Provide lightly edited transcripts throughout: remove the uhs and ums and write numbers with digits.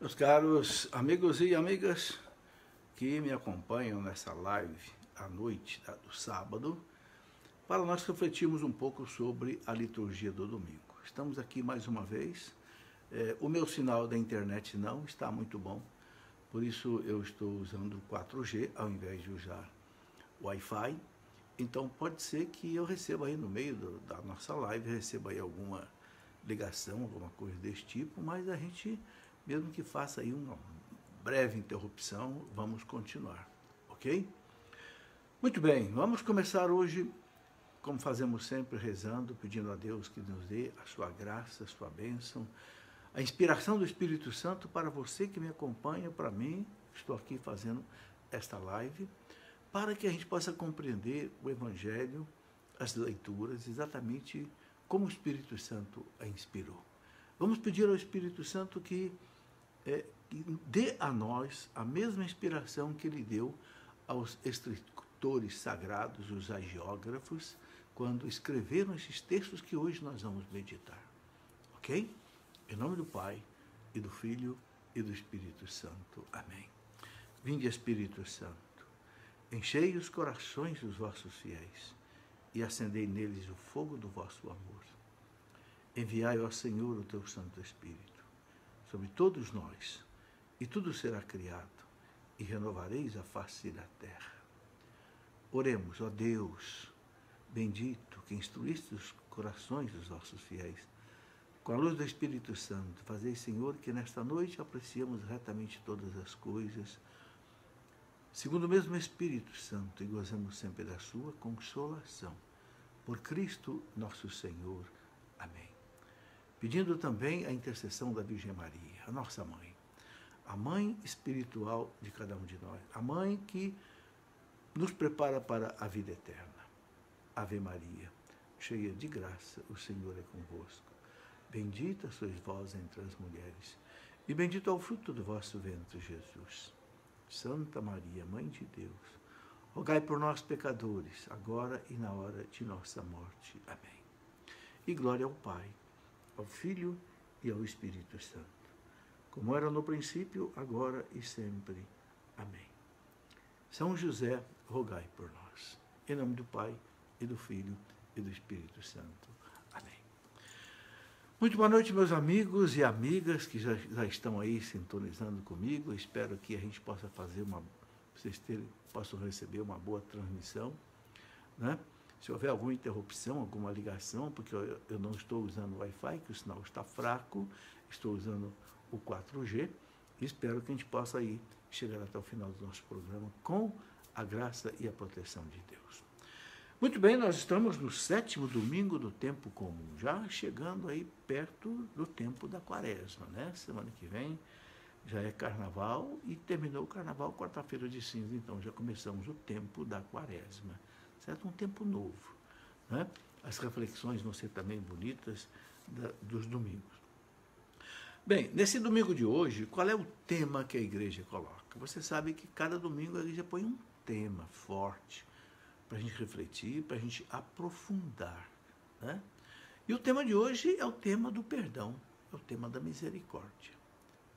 Meus caros amigos e amigas que me acompanham nessa live à noite do sábado, para nós refletirmos um pouco sobre a liturgia do domingo. Estamos aqui mais uma vez. O meu sinal da internet não está muito bom, por isso eu estou usando 4G ao invés de usar Wi-Fi. Então pode ser que eu receba aí no meio da nossa live, receba aí alguma ligação, alguma coisa desse tipo, mas a gente, mesmo que faça aí uma breve interrupção, vamos continuar, ok? Muito bem, vamos começar hoje, como fazemos sempre, rezando, pedindo a Deus que nos dê a sua graça, a sua bênção, a inspiração do Espírito Santo para você que me acompanha, para mim, estou aqui fazendo esta live, para que a gente possa compreender o Evangelho, as leituras, exatamente como o Espírito Santo a inspirou. Vamos pedir ao Espírito Santo que dê a nós a mesma inspiração que ele deu aos escritores sagrados, os agiógrafos, quando escreveram esses textos que hoje nós vamos meditar. Ok? Em nome do Pai, e do Filho, e do Espírito Santo. Amém. Vinde, Espírito Santo, enchei os corações dos vossos fiéis, e acendei neles o fogo do vosso amor. Enviai, ó Senhor, o teu Santo Espírito, sobre todos nós, e tudo será criado, e renovareis a face da terra. Oremos, ó Deus, bendito, que instruíste os corações dos vossos fiéis, com a luz do Espírito Santo, fazei, Senhor, que nesta noite apreciemos retamente todas as coisas, segundo o mesmo Espírito Santo, e gozemos sempre da sua consolação. Por Cristo nosso Senhor. Amém. Pedindo também a intercessão da Virgem Maria, a nossa mãe, a mãe espiritual de cada um de nós, a mãe que nos prepara para a vida eterna. Ave Maria, cheia de graça, o Senhor é convosco. Bendita sois vós entre as mulheres, e bendito é o fruto do vosso ventre, Jesus. Santa Maria, Mãe de Deus, rogai por nós, pecadores, agora e na hora de nossa morte. Amém. E glória ao Pai, ao Filho e ao Espírito Santo, como era no princípio, agora e sempre. Amém. São José, rogai por nós. Em nome do Pai, e do Filho, e do Espírito Santo. Amém. Muito boa noite, meus amigos e amigas que já estão aí sintonizando comigo. Eu espero que a gente possa fazer vocês possam receber uma boa transmissão, né? Se houver alguma interrupção, alguma ligação, porque eu não estou usando o Wi-Fi, que o sinal está fraco, estou usando o 4G, e espero que a gente possa aí chegar até o final do nosso programa com a graça e a proteção de Deus. Muito bem, nós estamos no 7º domingo do tempo comum, já chegando aí perto do tempo da quaresma, né? Semana que vem já é carnaval e terminou o carnaval quarta-feira de cinza, então já começamos o tempo da quaresma, certo? Um tempo novo, né? As reflexões vão ser também bonitas dos domingos. Bem, nesse domingo de hoje, qual é o tema que a igreja coloca? Você sabe que cada domingo a igreja põe um tema forte para a gente refletir, para a gente aprofundar, né? E o tema de hoje é o tema do perdão, é o tema da misericórdia,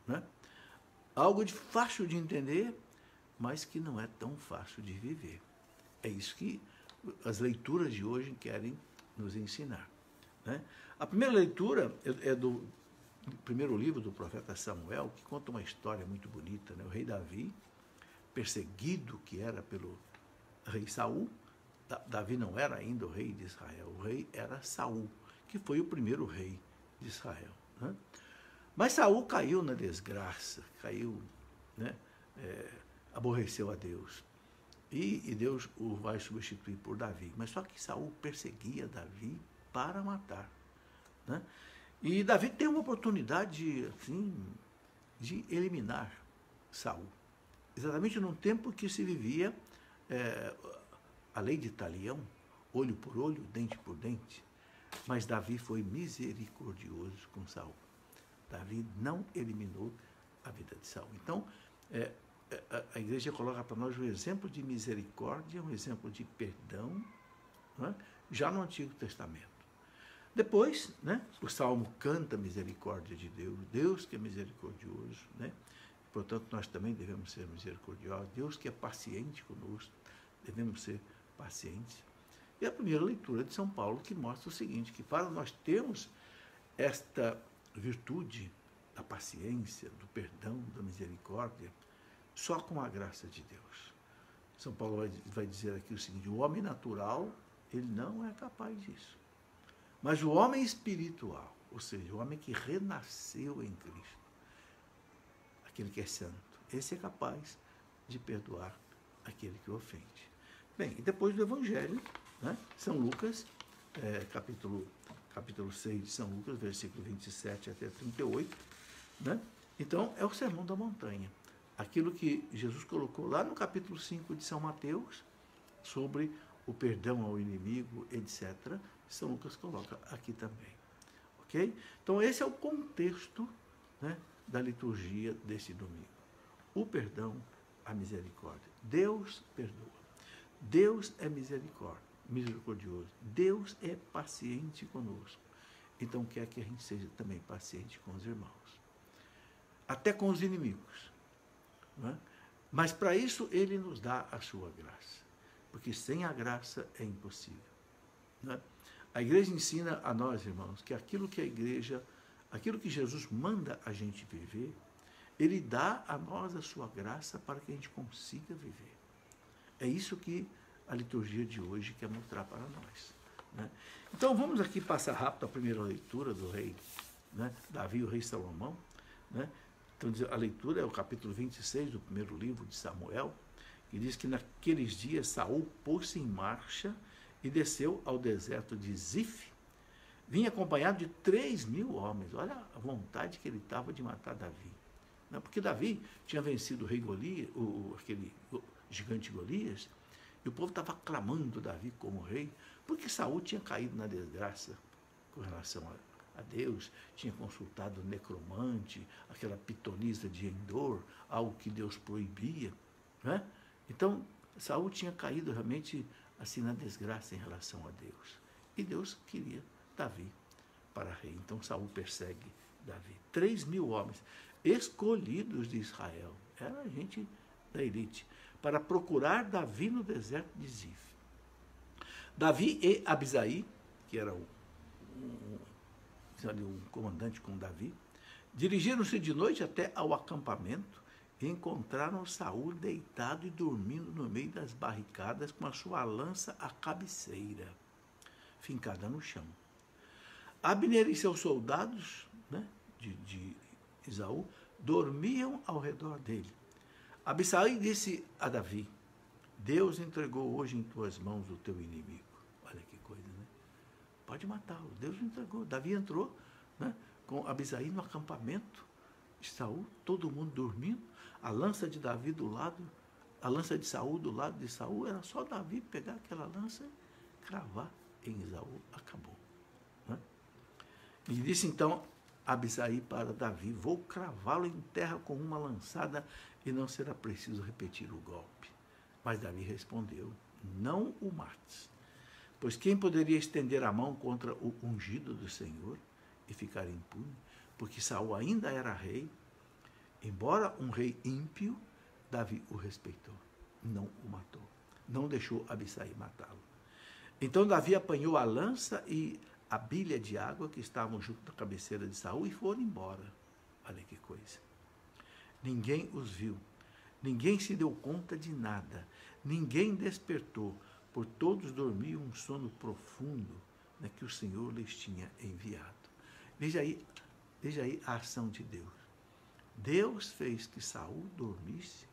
né? Algo de fácil de entender, mas que não é tão fácil de viver. É isso que as leituras de hoje querem nos ensinar, né? A primeira leitura é do primeiro livro do profeta Samuel, que conta uma história muito bonita, né? O rei Davi, perseguido que era pelo rei Saul. Davi não era ainda o rei de Israel, o rei era Saul, que foi o primeiro rei de Israel, né? Mas Saul caiu na desgraça, caiu, né? Aborreceu a Deus. E Deus o vai substituir por Davi. Mas só que Saul perseguia Davi para matar, né? E Davi tem uma oportunidade assim, de eliminar Saul. Exatamente num tempo que se vivia a lei de Talião, olho por olho, dente por dente. Mas Davi foi misericordioso com Saul. Davi não eliminou a vida de Saul. Então, a igreja coloca para nós um exemplo de misericórdia, um exemplo de perdão, né? Já no Antigo Testamento. Depois, né, o Salmo canta a misericórdia de Deus, Deus que é misericordioso, né? Portanto, nós também devemos ser misericordiosos. Deus que é paciente conosco, devemos ser pacientes. E a primeira leitura de São Paulo que mostra o seguinte, que para nós termos esta virtude da paciência, do perdão, da misericórdia, só com a graça de Deus. São Paulo vai dizer aqui o seguinte, o homem natural, ele não é capaz disso. Mas o homem espiritual, ou seja, o homem que renasceu em Cristo, aquele que é santo, esse é capaz de perdoar aquele que o ofende. Bem, e depois do Evangelho, né, São Lucas, capítulo 6 de São Lucas, versículo 27 até 38, né? Então, é o Sermão da Montanha. Aquilo que Jesus colocou lá no capítulo 5 de São Mateus, sobre o perdão ao inimigo, etc., São Lucas coloca aqui também. Ok? Então, esse é o contexto, né, da liturgia desse domingo. O perdão, a misericórdia. Deus perdoa. Deus é misericordioso. Deus é paciente conosco. Então, quer que a gente seja também paciente com os irmãos. Até com os inimigos. Não é? Mas, para isso, ele nos dá a sua graça. Porque sem a graça é impossível. Não é? A igreja ensina a nós, irmãos, que aquilo que Jesus manda a gente viver, ele dá a nós a sua graça para que a gente consiga viver. É isso que a liturgia de hoje quer mostrar para nós. Né? Então, vamos aqui passar rápido a primeira leitura do rei, né, Davi, o rei Salomão. Né? Então, a leitura é o capítulo 26 do primeiro livro de Samuel, que diz que naqueles dias Saul pôs-se em marcha e desceu ao deserto de Zif, vinha acompanhado de 3.000 homens. Olha a vontade que ele estava de matar Davi. Não, porque Davi tinha vencido o rei Golias, aquele gigante Golias, e o povo estava aclamando Davi como rei, porque Saul tinha caído na desgraça com relação a Deus, tinha consultado o necromante, aquela pitonisa de Endor, algo que Deus proibia. Né? Então, Saul tinha caído realmente assim na desgraça em relação a Deus. E Deus queria Davi para rei. Então Saul persegue Davi. 3.000 homens escolhidos de Israel. Era gente da elite. Para procurar Davi no deserto de Zif. Davi e Abisai, que era um comandante com Davi, dirigiram-se de noite até ao acampamento e encontraram Saul deitado e dormindo no meio das barricadas com a sua lança à cabeceira, fincada no chão. Abner e seus soldados, né, de Esaú, dormiam ao redor dele. Abisai disse a Davi, Deus entregou hoje em tuas mãos o teu inimigo. Olha que coisa, né? Pode matá-lo, Deus o entregou. Davi entrou, né, com Abisai no acampamento de Saul, todo mundo dormindo, a lança de Davi do lado, a lança de Saul do lado de Saul, era só Davi pegar aquela lança e cravar em Esaú, acabou. Né? E disse então Abisai para Davi, vou cravá-lo em terra com uma lançada e não será preciso repetir o golpe. Mas Davi respondeu, não o mates, pois quem poderia estender a mão contra o ungido do Senhor e ficar impune? Porque Saul ainda era rei, embora um rei ímpio, Davi o respeitou, não o matou, não deixou Abisai matá-lo. Então Davi apanhou a lança e a bilha de água que estavam junto da cabeceira de Saul e foram embora. Olha que coisa. Ninguém os viu, ninguém se deu conta de nada, ninguém despertou, por todos dormiam um sono profundo, né, que o Senhor lhes tinha enviado. Veja aí a ação de Deus. Deus fez que Saul dormisse,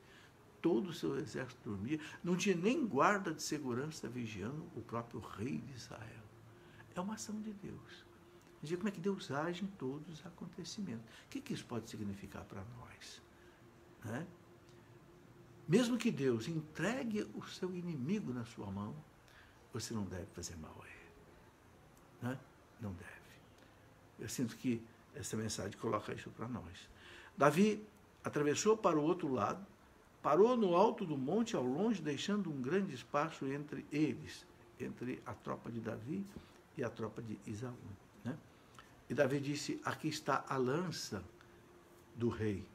todo o seu exército dormia, não tinha nem guarda de segurança vigiando o próprio rei de Israel. É uma ação de Deus. Veja como é que Deus age em todos os acontecimentos. O que isso pode significar para nós? Né? Mesmo que Deus entregue o seu inimigo na sua mão, você não deve fazer mal a ele. Né? Não deve. Eu sinto que essa mensagem coloca isso para nós. Davi atravessou para o outro lado, parou no alto do monte ao longe, deixando um grande espaço entre eles, entre a tropa de Davi e a tropa de E Davi disse, aqui está a lança do rei.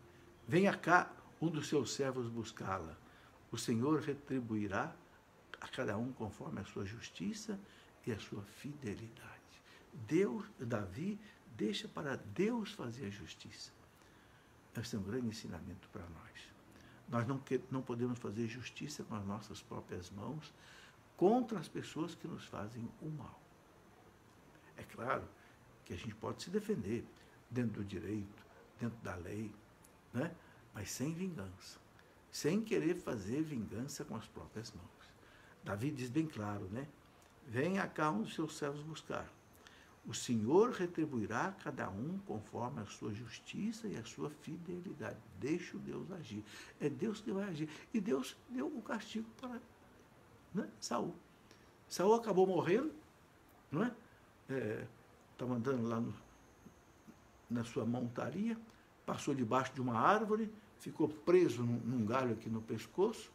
Venha cá um dos seus servos buscá-la. O Senhor retribuirá a cada um conforme a sua justiça e a sua fidelidade. Davi deixa para Deus fazer a justiça. Esse é um grande ensinamento para nós. Nós não podemos fazer justiça com as nossas próprias mãos contra as pessoas que nos fazem o mal. É claro que a gente pode se defender dentro do direito, dentro da lei, né? Mas sem vingança, sem querer fazer vingança com as próprias mãos. Davi diz bem claro, né? Venha cá um dos seus servos buscar. O Senhor retribuirá a cada um conforme a sua justiça e a sua fidelidade. Deixa o Deus agir. É Deus que vai agir. E Deus deu o castigo para, né, Saul. Saul acabou morrendo, não é? Estava andando lá na sua montaria, passou debaixo de uma árvore, ficou preso num galho aqui no pescoço.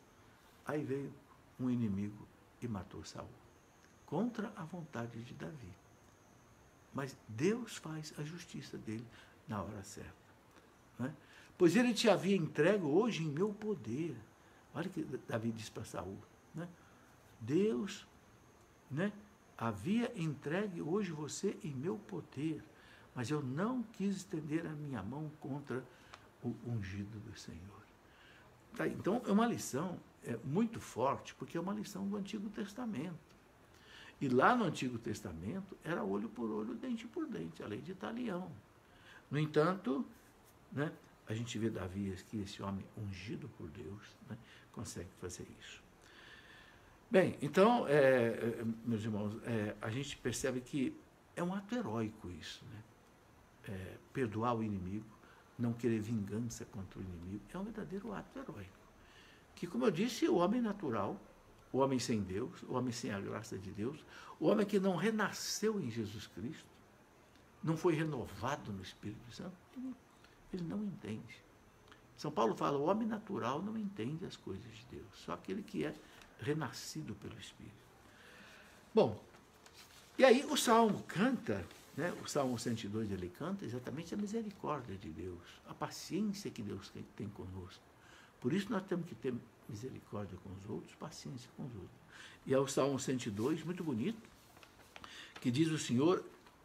Aí veio um inimigo e matou Saul, contra a vontade de Davi. Mas Deus faz a justiça dele na hora certa. Né? Pois ele te havia entregue hoje em meu poder. Olha o que Davi diz para Saul. Né? Deus, né, havia entregue hoje você em meu poder, mas eu não quis estender a minha mão contra o ungido do Senhor. Tá, então, é uma lição muito forte, porque é uma lição do Antigo Testamento. E lá no Antigo Testamento era olho por olho, dente por dente, a lei de Talião. No entanto, né, a gente vê Davi aqui, esse homem ungido por Deus, né, consegue fazer isso. Bem, então, meus irmãos, a gente percebe que é um ato heróico isso, né? Perdoar o inimigo, não querer vingança contra o inimigo, é um verdadeiro ato heróico. Que, como eu disse, o homem natural, o homem sem Deus, o homem sem a graça de Deus, o homem que não renasceu em Jesus Cristo, não foi renovado no Espírito Santo, ele não entende. São Paulo fala, o homem natural não entende as coisas de Deus, só aquele que é renascido pelo Espírito. Bom, e aí o Salmo canta, né, o Salmo 102 ele canta exatamente a misericórdia de Deus, a paciência que Deus tem conosco. Por isso nós temos que ter misericórdia com os outros, paciência com os outros. E é o Salmo 102, muito bonito, que diz o Senhor,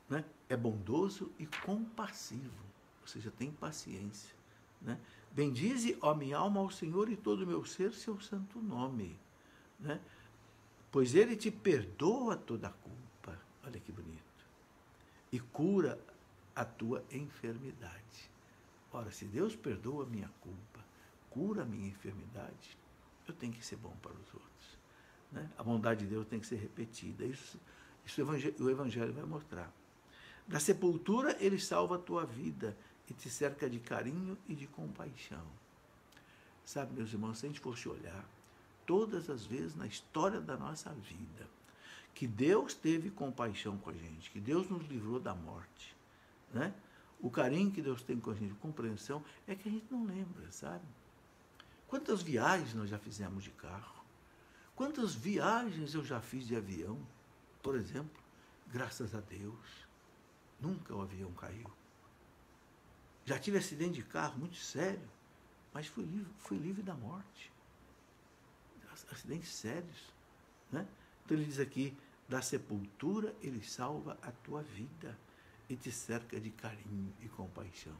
né, é bondoso e compassivo, ou seja, tem paciência. Né? Bendize, ó minha alma, ao Senhor e todo o meu ser, seu santo nome. Né? Pois ele te perdoa toda a culpa, olha que bonito, e cura a tua enfermidade. Ora, se Deus perdoa a minha culpa, cura a minha enfermidade, eu tenho que ser bom para os outros. Né? A bondade de Deus tem que ser repetida. Isso o Evangelho vai mostrar. Da sepultura ele salva a tua vida e te cerca de carinho e de compaixão. Sabe, meus irmãos, se a gente fosse olhar todas as vezes na história da nossa vida que Deus teve compaixão com a gente, que Deus nos livrou da morte, né? O carinho que Deus tem com a gente, compreensão, é que a gente não lembra, sabe? Quantas viagens nós já fizemos de carro? Quantas viagens eu já fiz de avião? Por exemplo, graças a Deus, nunca o avião caiu. Já tive acidente de carro muito sério, mas fui livre da morte. Acidentes sérios. Né? Então ele diz aqui, da sepultura ele salva a tua vida e te cerca de carinho e compaixão.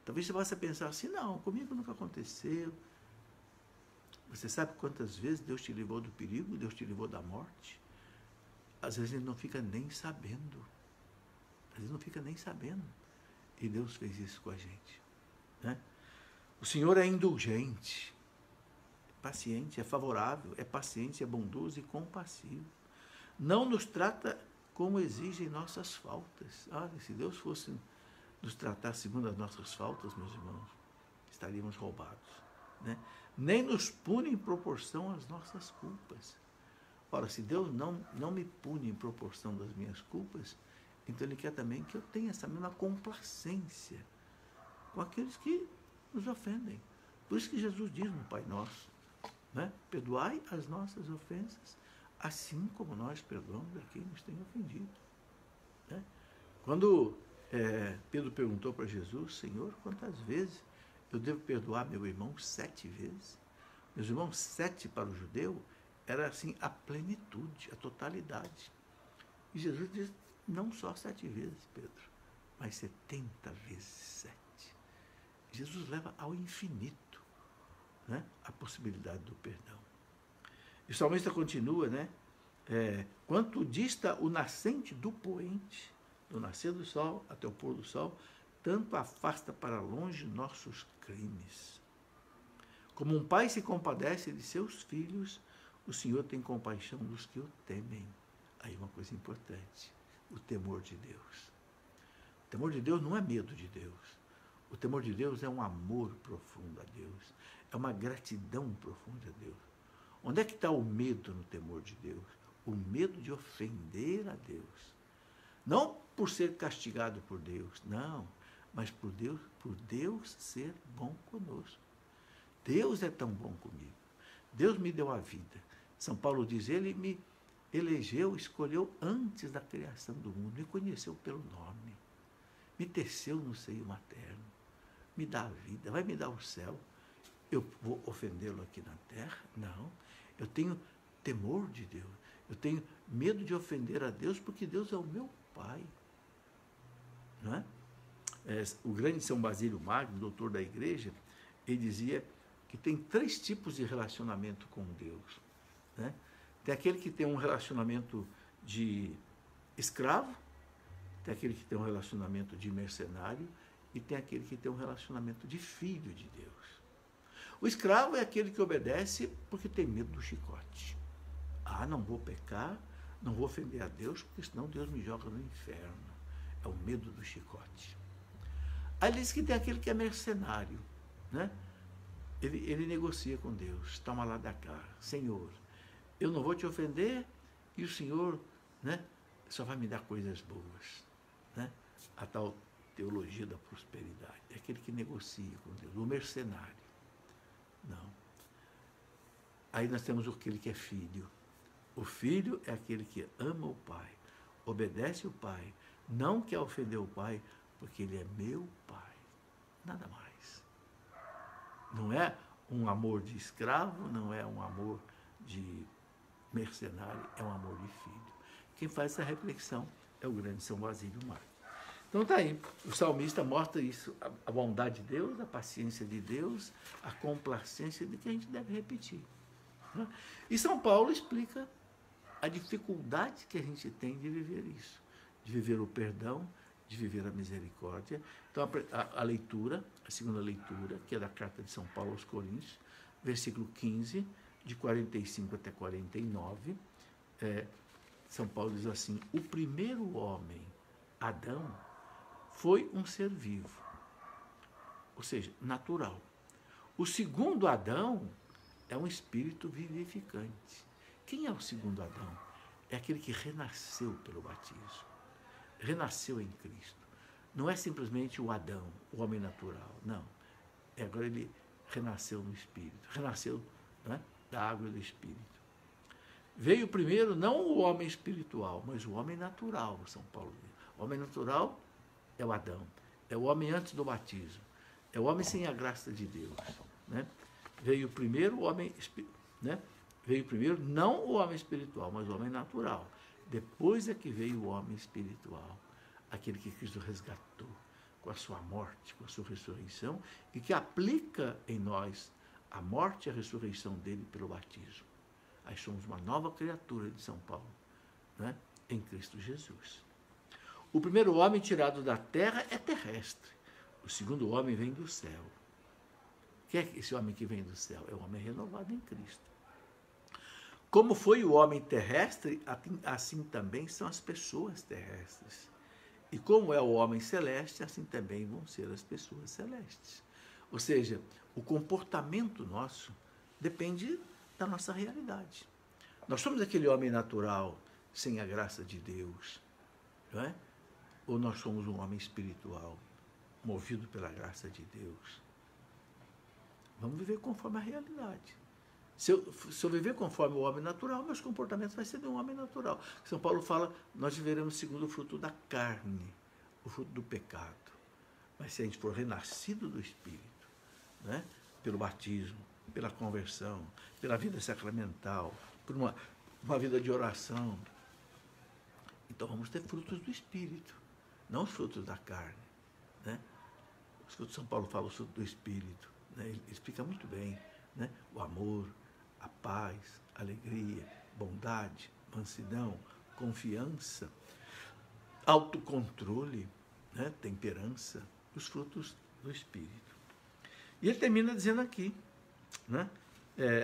Talvez você possa pensar assim, não, comigo nunca aconteceu. Você sabe quantas vezes Deus te livrou do perigo, Deus te livrou da morte? Às vezes ele não fica nem sabendo. Às vezes não fica nem sabendo. E Deus fez isso com a gente. Né? O Senhor é indulgente, paciente, é favorável, é paciente, é bondoso e compassivo. Não nos trata como exigem nossas faltas. Olha, se Deus fosse nos tratar segundo as nossas faltas, meus irmãos, estaríamos roubados. Né? Nem nos pune em proporção às nossas culpas. Ora, se Deus não me pune em proporção das minhas culpas, então Ele quer também que eu tenha essa mesma complacência com aqueles que nos ofendem. Por isso que Jesus diz no Pai Nosso, né? Perdoai as nossas ofensas, assim como nós perdoamos a quem nos tem ofendido. Né? Quando Pedro perguntou para Jesus: Senhor, quantas vezes eu devo perdoar meu irmão? 7 vezes. Meus irmãos, 7 para o judeu era assim a plenitude, a totalidade. E Jesus diz: não só 7 vezes, Pedro, mas 70 vezes 7. Jesus leva ao infinito, né, a possibilidade do perdão. E o salmista continua, né? Quanto dista o nascente do poente, do nascer do sol até o pôr do sol, tanto afasta para longe nossos crimes. Como um pai se compadece de seus filhos, o Senhor tem compaixão dos que o temem. Aí uma coisa importante: o temor de Deus. O temor de Deus não é medo de Deus. O temor de Deus é um amor profundo a Deus. É uma gratidão profunda a Deus. Onde é que está o medo no temor de Deus? O medo de ofender a Deus. Não por ser castigado por Deus, não, mas por Deus ser bom conosco. Deus é tão bom comigo. Deus me deu a vida. São Paulo diz: Ele me elegeu, escolheu antes da criação do mundo, me conheceu pelo nome, me teceu no seio materno, me dá a vida, vai me dar o céu. Eu vou ofendê-lo aqui na terra? Não. Eu tenho temor de Deus. Eu tenho medo de ofender a Deus, porque Deus é o meu Pai. Não é? O grande São Basílio Magno, doutor da igreja, ele dizia que tem 3 tipos de relacionamento com Deus. Né? Tem aquele que tem um relacionamento de escravo, tem aquele que tem um relacionamento de mercenário e tem aquele que tem um relacionamento de filho de Deus. O escravo é aquele que obedece porque tem medo do chicote. Não vou pecar, não vou ofender a Deus, porque senão Deus me joga no inferno. É o medo do chicote. Aí ele diz que tem aquele que é mercenário, né? Ele negocia com Deus, toma lá da cá: Senhor, eu não vou te ofender e o Senhor, né, só vai me dar coisas boas. Né? A tal teologia da prosperidade. É aquele que negocia com Deus, o mercenário. Não. Aí nós temos aquele que é filho. O filho é aquele que ama o pai, obedece o pai, não quer ofender o pai, porque ele é meu pai. Nada mais. Não é um amor de escravo, não é um amor de mercenário, é um amor de filho. Quem faz essa reflexão é o grande São Basílio Magno. Então está aí, o salmista mostra isso, a bondade de Deus, a paciência de Deus, a complacência de que a gente deve repetir. Né? E São Paulo explica a dificuldade que a gente tem de viver isso, de viver o perdão, de viver a misericórdia. Então a leitura, a segunda leitura, que é da carta de São Paulo aos Coríntios, versículo 15, de 45 até 49, São Paulo diz assim: o primeiro homem, Adão, foi um ser vivo, ou seja, natural. O segundo Adão é um espírito vivificante. Quem é o segundo Adão? É aquele que renasceu pelo batismo, renasceu em Cristo. Não é simplesmente o Adão, o homem natural, não. Agora ele renasceu no Espírito, renasceu, né, da água e do Espírito. Veio primeiro não o homem espiritual, mas o homem natural, São Paulo diz. O homem natural é o Adão, é o homem antes do batismo, é o homem sem a graça de Deus. Né? Veio primeiro o homem, né? Veio primeiro não o homem espiritual, mas o homem natural. Depois é que veio o homem espiritual, aquele que Cristo resgatou com a sua morte, com a sua ressurreição, e que aplica em nós a morte e a ressurreição dele pelo batismo. Aí somos uma nova criatura de São Paulo, né? Em Cristo Jesus. O primeiro homem tirado da terra é terrestre. O segundo homem vem do céu. Quem é esse homem que vem do céu? É o homem renovado em Cristo. Como foi o homem terrestre, assim também são as pessoas terrestres. E como é o homem celeste, assim também vão ser as pessoas celestes. Ou seja, o comportamento nosso depende da nossa realidade. Nós somos aquele homem natural sem a graça de Deus, não é? Ou nós somos um homem espiritual, movido pela graça de Deus? Vamos viver conforme a realidade. Se eu viver conforme o homem natural, meus comportamentos vai ser de um homem natural. São Paulo fala: nós viveremos segundo o fruto da carne. o fruto do pecado. Mas se a gente for renascido do Espírito, né? Pelo batismo, pela conversão, pela vida sacramental, por uma vida de oração, então vamos ter frutos do Espírito, não os frutos da carne. Né? Os frutos de São Paulo fala os frutos do Espírito. Né? Ele explica muito bem, né? O amor, a paz, a alegria, bondade, mansidão, confiança, autocontrole, né? Temperança, os frutos do Espírito. E ele termina dizendo aqui, né?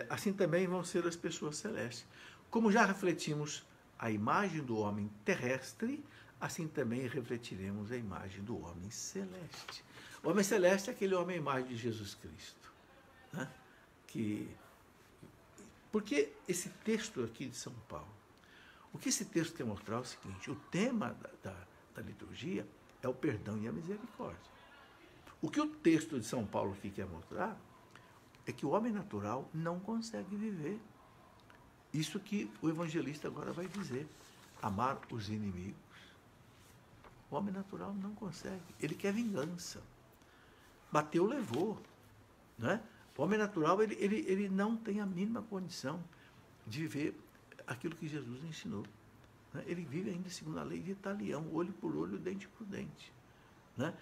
Assim também vão ser as pessoas celestes. Como já refletimos a imagem do homem terrestre, assim também refletiremos a imagem do homem celeste. O homem celeste é aquele homem à imagem de Jesus Cristo. Né? Porque esse texto aqui de São Paulo, o que esse texto quer mostrar é o seguinte: o tema da liturgia é o perdão e a misericórdia. O que o texto de São Paulo aqui quer mostrar é que o homem natural não consegue viver isso que o evangelista agora vai dizer: amar os inimigos. O homem natural não consegue, ele quer vingança. Bateu, levou. Né? O homem natural ele não tem a mínima condição de viver aquilo que Jesus ensinou. Né? Ele vive ainda segundo a lei de Italião, olho por olho, dente por dente. Né?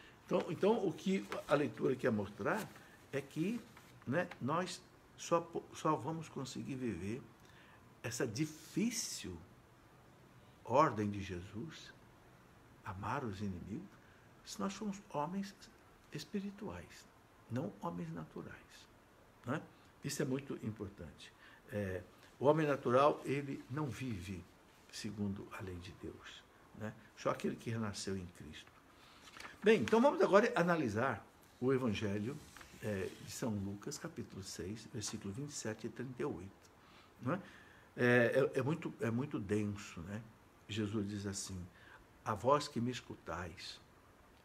Então, o que a leitura quer mostrar é que, né, nós só vamos conseguir viver essa difícil ordem de Jesus, amar os inimigos, se nós somos homens espirituais, não homens naturais. Né? Isso é muito importante. O homem natural, ele não vive segundo a lei de Deus. Né? Só aquele que renasceu em Cristo. Bem, então vamos agora analisar o Evangelho de São Lucas, capítulo 6, versículo 27 e 38. Né? É muito denso. Né? Jesus diz assim: a vós que me escutais,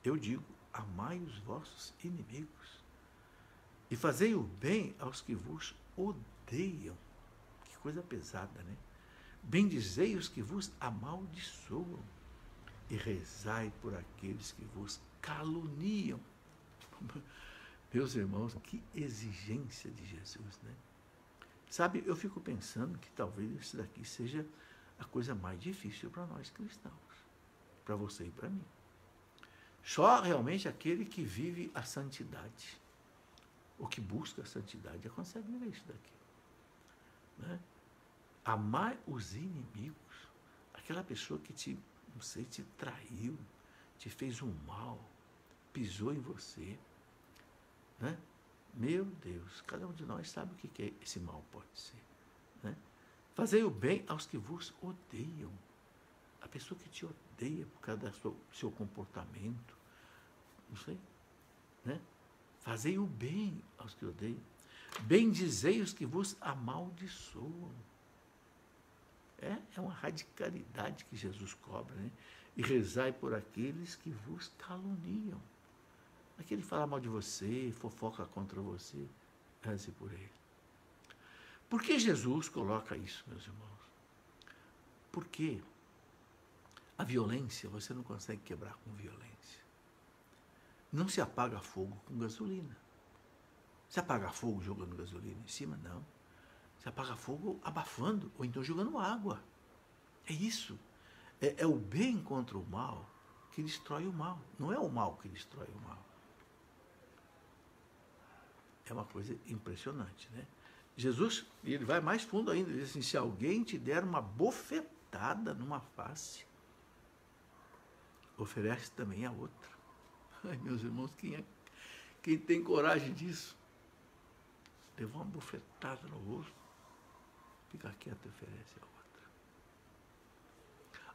eu digo, amai os vossos inimigos e fazei o bem aos que vos odeiam. Que coisa pesada, né? Bendizei os que vos amaldiçoam e rezai por aqueles que vos caluniam. Meus irmãos, que exigência de Jesus, né? Sabe, eu fico pensando que talvez isso daqui seja a coisa mais difícil para nós cristãos, para você e para mim. Só realmente aquele que vive a santidade, ou que busca a santidade, consegue viver isso daqui. Né? Amar os inimigos, aquela pessoa que te traiu, te fez um mal, pisou em você. Né? Meu Deus, cada um de nós sabe o que esse mal pode ser. Né? Fazei o bem aos que vos odeiam. A pessoa que te odeia por causa do seu comportamento, não sei. Né? Fazei o bem aos que odeiam. Bendizei os que vos amaldiçoam. É uma radicalidade que Jesus cobra, né? E rezai por aqueles que vos caluniam. Aquele que fala mal de você, fofoca contra você, reze por ele. Por que Jesus coloca isso, meus irmãos? Porque a violência você não consegue quebrar com violência. Não se apaga fogo com gasolina. Se apaga fogo jogando gasolina em cima, não. Se apaga fogo abafando, ou então jogando água. É isso. É o bem contra o mal que destrói o mal. Não é o mal que destrói o mal. É uma coisa impressionante, né? Jesus, ele vai mais fundo ainda, ele diz assim: se alguém te der uma bofetada numa face, oferece também a outra. Ai, meus irmãos, quem tem coragem disso? Levou uma bofetada no rosto, fica quieto e oferece a outra.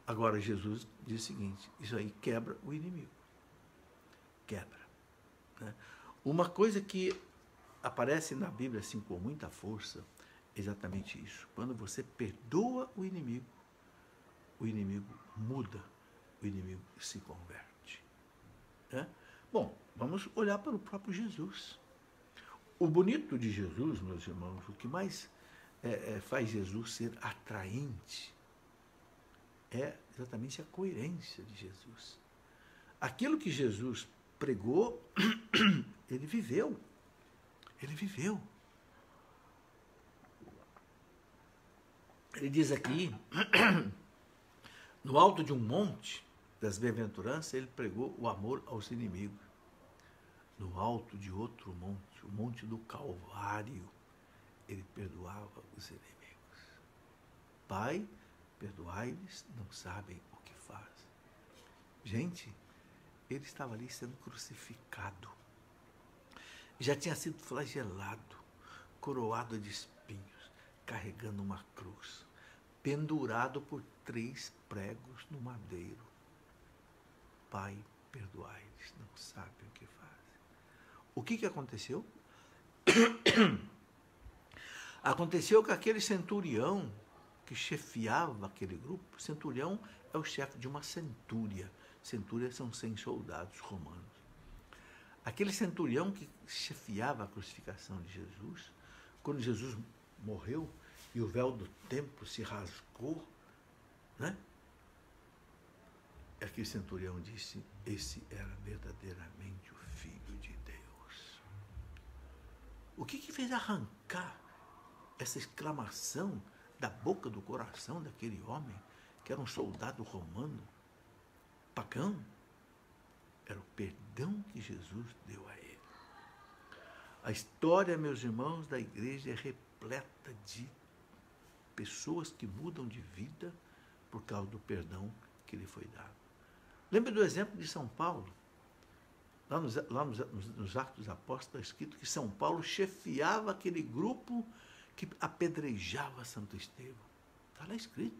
Agora, Jesus diz o seguinte: isso aí quebra o inimigo. Quebra. Né? Uma coisa que aparece na Bíblia assim com muita força é exatamente isso. Quando você perdoa o inimigo muda, o inimigo se converte. Né? Bom, vamos olhar para o próprio Jesus. O bonito de Jesus, meus irmãos, o que mais faz Jesus ser atraente é exatamente a coerência de Jesus. aquilo que Jesus pregou, ele viveu. Ele viveu. Ele diz aqui, no alto de um monte das bem-aventuranças, ele pregou o amor aos inimigos. No alto de outro monte, o monte do Calvário, ele perdoava os inimigos. Pai, perdoai-lhes, não sabem o que fazem. Gente, ele estava ali sendo crucificado. Já tinha sido flagelado, coroado de espinhos, carregando uma cruz, pendurado por 3 pregos no madeiro. Pai, perdoai-lhes, não sabem o que fazem. O que aconteceu? Aconteceu que aquele centurião que chefiava aquele grupo, centurião é o chefe de uma centúria. Centúria são 100 soldados romanos. Aquele centurião que chefiava a crucificação de Jesus, quando Jesus morreu e o véu do templo se rasgou, né? Aquele centurião disse, esse era verdadeiramente o Filho de Deus. O que fez arrancar essa exclamação da boca do coração daquele homem, que era um soldado romano, pagão? Era o perdão que Jesus deu a ele. A história, meus irmãos, da igreja é repleta de pessoas que mudam de vida por causa do perdão que lhe foi dado. Lembre do exemplo de São Paulo. Lá nos Atos dos Apóstolos está escrito que São Paulo chefiava aquele grupo que apedrejava Santo Estevão. Está lá escrito.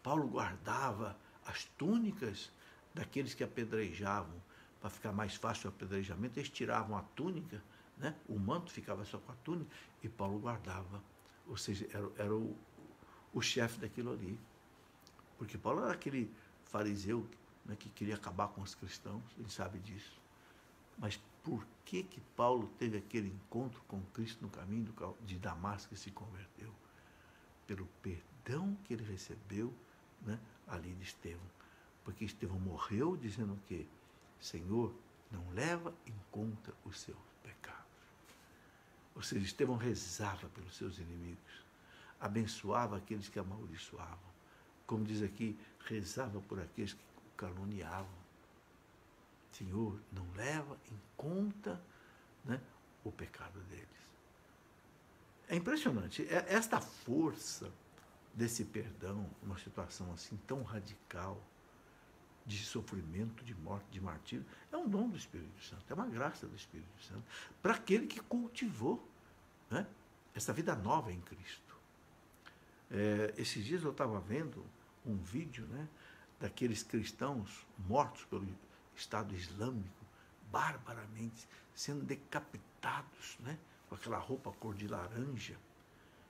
Paulo guardava as túnicas daqueles que apedrejavam. Para ficar mais fácil o apedrejamento, eles tiravam a túnica, né? O manto ficava só com a túnica, e Paulo guardava. Ou seja, era o chefe daquilo ali. Porque Paulo era aquele fariseu, né, que queria acabar com os cristãos, a gente sabe disso. Mas por que Paulo teve aquele encontro com Cristo no caminho de Damasco e se converteu? Pelo perdão que ele recebeu, né, ali de Estevão. Porque Estevão morreu dizendo o quê? Senhor, não leva em conta os seus pecados. Ou seja, Estevão rezava pelos seus inimigos, abençoava aqueles que amaldiçoavam. Como diz aqui, rezava por aqueles que o caluniavam. Senhor, não leva em conta, né, o pecado deles. É impressionante. Esta força desse perdão, uma situação assim tão radical, de sofrimento, de morte, de martírio, é um dom do Espírito Santo, é uma graça do Espírito Santo, para aquele que cultivou, né, essa vida nova em Cristo. Esses dias eu estava vendo um vídeo, né, daqueles cristãos mortos pelo Estado Islâmico, barbaramente, sendo decapitados, né, com aquela roupa cor de laranja,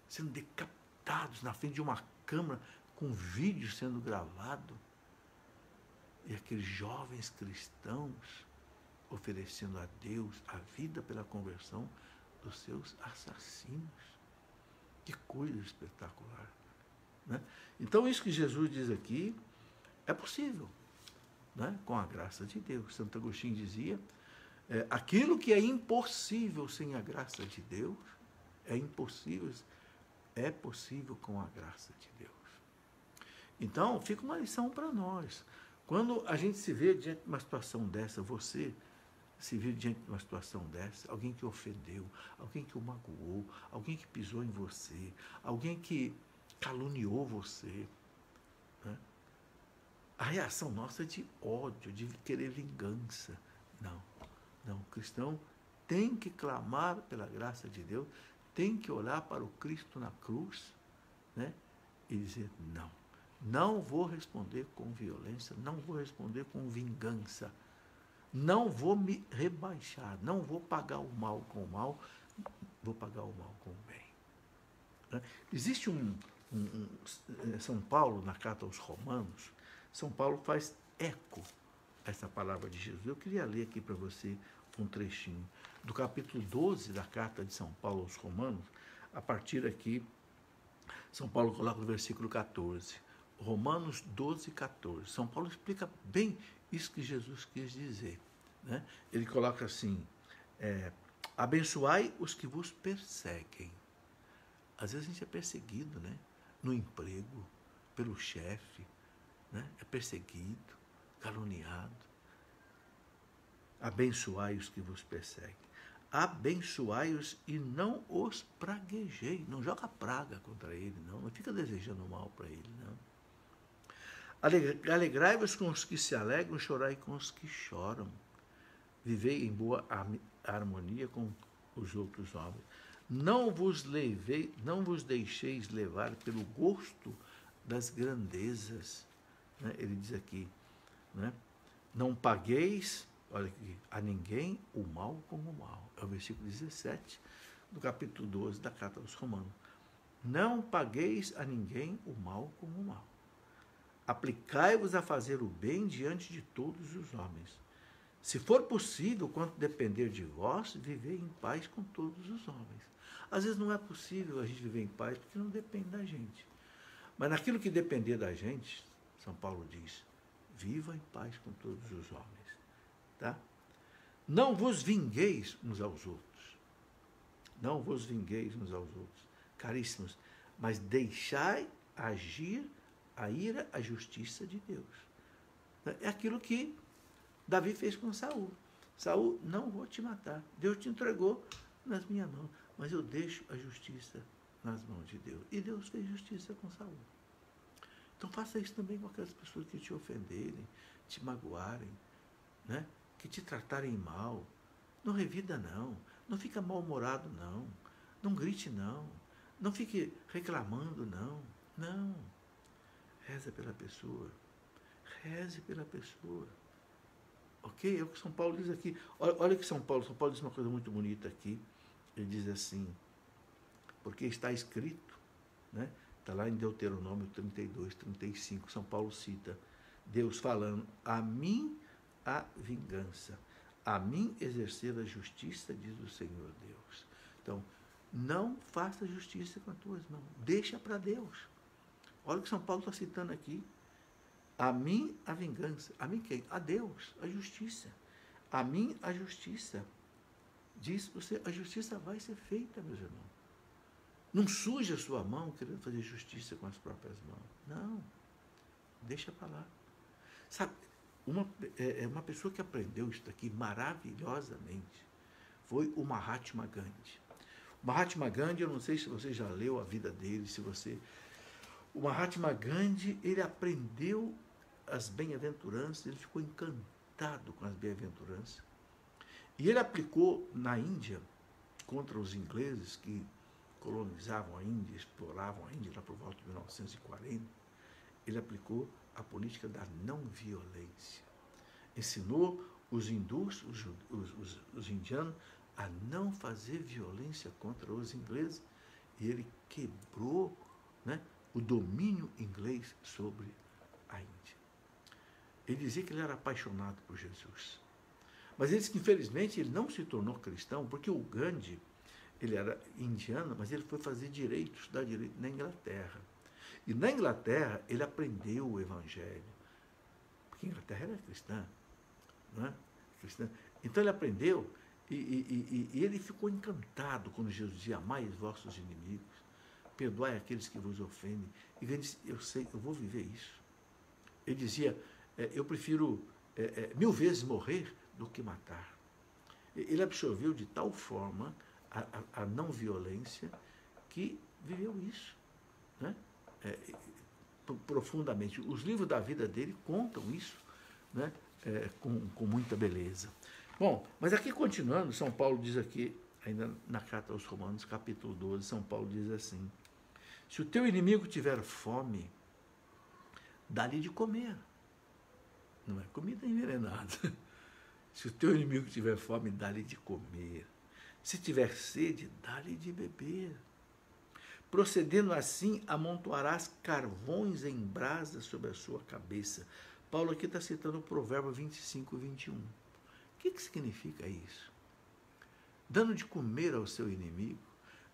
sendo decapitados na frente de uma câmara, com vídeo sendo gravado. E aqueles jovens cristãos oferecendo a Deus a vida pela conversão dos seus assassinos. Que coisa espetacular, né? Então, isso que Jesus diz aqui é possível, né, com a graça de Deus. Santo Agostinho dizia, aquilo que é impossível sem a graça de Deus, é possível com a graça de Deus. Então, fica uma lição para nós. Quando a gente se vê diante de uma situação dessa, você se vê diante de uma situação dessa, alguém que ofendeu, alguém que o magoou, alguém que pisou em você, alguém que caluniou você, né? A reação nossa é de ódio, de querer vingança. Não, o cristão tem que clamar pela graça de Deus, tem que olhar para o Cristo na cruz, né, e dizer, não vou responder com violência, não vou responder com vingança, não vou me rebaixar, não vou pagar o mal com o mal, vou pagar o mal com o bem. Né? Existe São Paulo, na carta aos Romanos, São Paulo faz eco a essa palavra de Jesus. Eu queria ler aqui para você um trechinho do capítulo 12 da carta de São Paulo aos Romanos, a partir aqui, São Paulo coloca no versículo 14. Romanos 12, 14. São Paulo explica bem isso que Jesus quis dizer. Né? Ele coloca assim, abençoai os que vos perseguem. Às vezes a gente é perseguido, né? No emprego, pelo chefe, né? É perseguido, caluniado. Abençoai os que vos perseguem. Abençoai-os e não os praguejei. Não joga praga contra ele, não. Não fica desejando mal para ele, não. Alegrai-vos com os que se alegram, chorai com os que choram. Vivei em boa harmonia com os outros homens. Não vos deixeis levar pelo gosto das grandezas. Né? Ele diz aqui, né? Não pagueis, olha aqui, a ninguém o mal com o mal. É o versículo 17 do capítulo 12 da Carta aos Romanos. Não pagueis a ninguém o mal com o mal. Aplicai-vos a fazer o bem diante de todos os homens. Se for possível, quanto depender de vós, viver em paz com todos os homens. Às vezes não é possível a gente viver em paz porque não depende da gente. Mas naquilo que depender da gente, São Paulo diz, viva em paz com todos os homens. Tá? Não vos vingueis uns aos outros. Não vos vingueis uns aos outros. Caríssimos, mas deixai agir a ira, a justiça de Deus. É aquilo que Davi fez com Saul. Saul, não vou te matar. Deus te entregou nas minhas mãos, mas eu deixo a justiça nas mãos de Deus. E Deus fez justiça com Saul. Então faça isso também com aquelas pessoas que te ofenderem, te magoarem, né? Que te tratarem mal. Não revida, não. Não fica mal-humorado, não. Não grite, não. Não fique reclamando, não. Não. Reza pela pessoa. Reze pela pessoa. Ok? É o que São Paulo diz aqui. Olha que São Paulo diz uma coisa muito bonita aqui. Ele diz assim, porque está escrito, né? Está lá em Deuteronômio 32, 35, São Paulo cita Deus falando, a mim a vingança, a mim exercer a justiça, diz o Senhor Deus. Então, não faça justiça com as tuas mãos, deixa para Deus. Olha o que São Paulo está citando aqui. A mim a vingança. A mim quem? A Deus, a justiça. A mim a justiça. Diz você, a justiça vai ser feita, meus irmãos. Não suje a sua mão querendo fazer justiça com as próprias mãos. Não. Deixa para lá. Sabe, uma pessoa que aprendeu isso aqui maravilhosamente foi o Mahatma Gandhi. O Mahatma Gandhi, eu não sei se você já leu a vida dele, o Mahatma Gandhi, ele aprendeu as bem-aventuranças, ele ficou encantado com as bem-aventuranças. E ele aplicou na Índia, contra os ingleses que colonizavam a Índia, exploravam a Índia lá por volta de 1940, ele aplicou a política da não violência. Ensinou os hindus, os indianos, a não fazer violência contra os ingleses, e ele quebrou, né, o domínio inglês sobre a Índia. Ele dizia que ele era apaixonado por Jesus. Mas ele disse que, infelizmente, ele não se tornou cristão, porque o Gandhi, ele era indiano, mas ele foi fazer direito, estudar direito na Inglaterra. E na Inglaterra, ele aprendeu o Evangelho. Porque a Inglaterra era cristã. Não é? Cristã. Então, ele aprendeu e ele ficou encantado quando Jesus dizia, amai os vossos inimigos, perdoai aqueles que vos ofendem. E ele disse, eu sei, eu vou viver isso. Ele dizia, eu prefiro 1000 vezes morrer do que matar. Ele absorveu de tal forma a não violência que viveu isso, né? Profundamente. Os livros da vida dele contam isso, né? Com muita beleza. Bom, mas aqui continuando, São Paulo diz aqui, ainda na Carta aos Romanos, capítulo 12, São Paulo diz assim, se o teu inimigo tiver fome, dá-lhe de comer. Não é comida envenenada. Se o teu inimigo tiver fome, dá-lhe de comer. Se tiver sede, dá-lhe de beber. Procedendo assim, amontoarás carvões em brasas sobre a sua cabeça. Paulo aqui está citando o provérbio 25, 21. O que significa isso? Dando de comer ao seu inimigo,